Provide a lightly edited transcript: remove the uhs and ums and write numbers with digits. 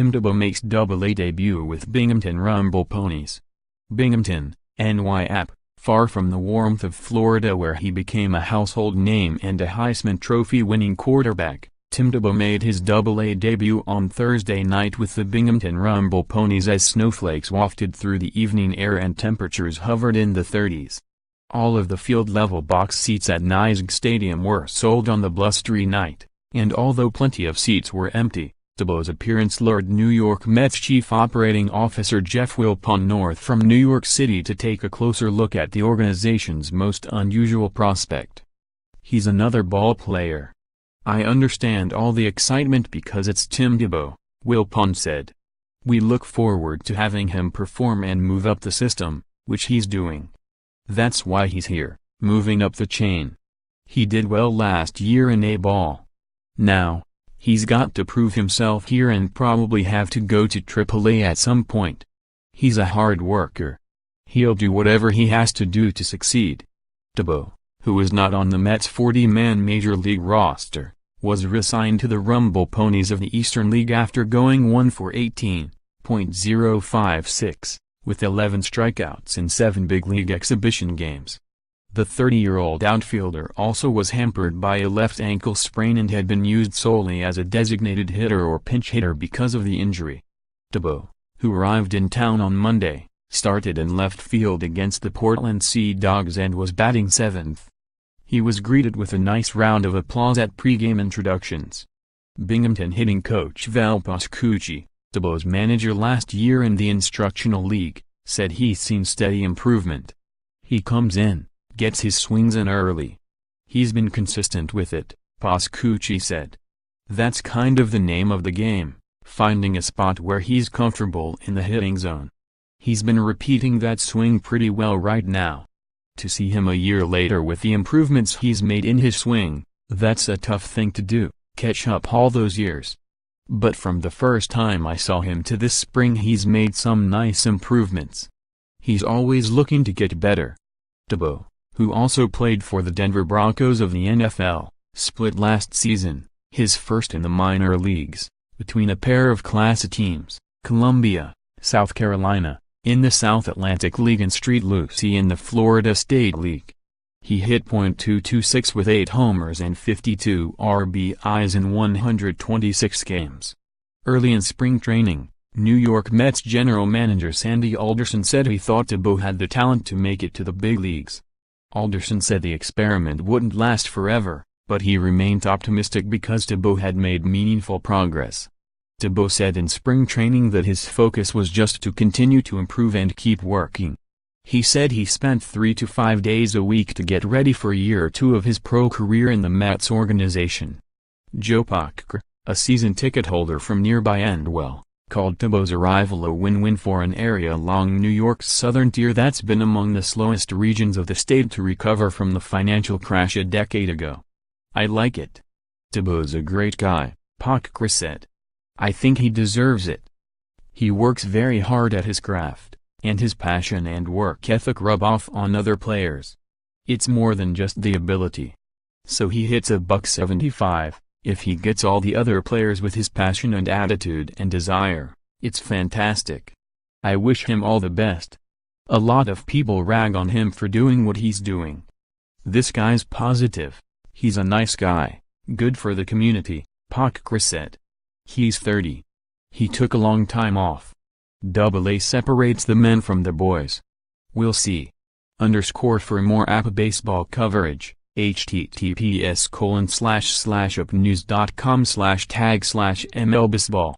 Tim Tebow makes Double-A debut with Binghamton Rumble Ponies. Binghamton, NY. Far from the warmth of Florida where he became a household name and a Heisman Trophy-winning quarterback, Tim Tebow made his Double-A debut on Thursday night with the Binghamton Rumble Ponies as snowflakes wafted through the evening air and temperatures hovered in the 30s. All of the field-level box seats at NYSEG Stadium were sold on the blustery night, and although plenty of seats were empty, Tebow's appearance lured New York Mets Chief Operating Officer Jeff Wilpon north from New York City to take a closer look at the organization's most unusual prospect. "He's another ball player. I understand all the excitement because it's Tim Tebow," Wilpon said. "We look forward to having him perform and move up the system, which he's doing. That's why he's here, moving up the chain. He did well last year in A-ball. Now, he's got to prove himself here and probably have to go to AAA at some point. He's a hard worker. He'll do whatever he has to do to succeed." Tebow, who is not on the Mets' 40-man Major League roster, was re-signed to the Rumble Ponies of the Eastern League after going 1 for 18.056, with 11 strikeouts in 7 big league exhibition games. The 30-year-old outfielder also was hampered by a left ankle sprain and had been used solely as a designated hitter or pinch hitter because of the injury. Tebow, who arrived in town on Monday, started in left field against the Portland Sea Dogs and was batting 7th. He was greeted with a nice round of applause at pregame introductions. Binghamton hitting coach Val Pascucci, Tebow's manager last year in the Instructional League, said he's seen steady improvement. "He comes in, gets his swings in early. He's been consistent with it," Pascucci said. "That's kind of the name of the game, finding a spot where he's comfortable in the hitting zone. He's been repeating that swing pretty well right now. To see him a year later with the improvements he's made in his swing, that's a tough thing to do, catch up all those years. But from the first time I saw him to this spring he's made some nice improvements. He's always looking to get better." Tebow, who also played for the Denver Broncos of the NFL, split last season, his first in the minor leagues, between a pair of Class A teams, Columbia, South Carolina, in the South Atlantic League and St. Lucie in the Florida State League. He hit .226 with 8 homers and 52 RBIs in 126 games. Early in spring training, New York Mets general manager Sandy Alderson said he thought Tebow had the talent to make it to the big leagues. Alderson said the experiment wouldn't last forever, but he remained optimistic because Tebow had made meaningful progress. Tebow said in spring training that his focus was just to continue to improve and keep working. He said he spent 3 to 5 days a week to get ready for year 2 of his pro career in the Mets organization. Joe Packer, a season ticket holder from nearby Endwell, called Tebow's arrival a win-win for an area along New York's southern tier that's been among the slowest regions of the state to recover from the financial crash a decade ago. "I like it. Tebow's a great guy," Packer said. "I think he deserves it. He works very hard at his craft, and his passion and work ethic rub off on other players. It's more than just the ability. So he hits a .175, if he gets all the other players with his passion and attitude and desire, it's fantastic. I wish him all the best. A lot of people rag on him for doing what he's doing. This guy's positive. He's a nice guy, good for the community," Packer said. He's 30. He took a long time off. Double-A separates the men from the boys. We'll see. For more app baseball coverage, https://upnews.com/tag/mlbaseball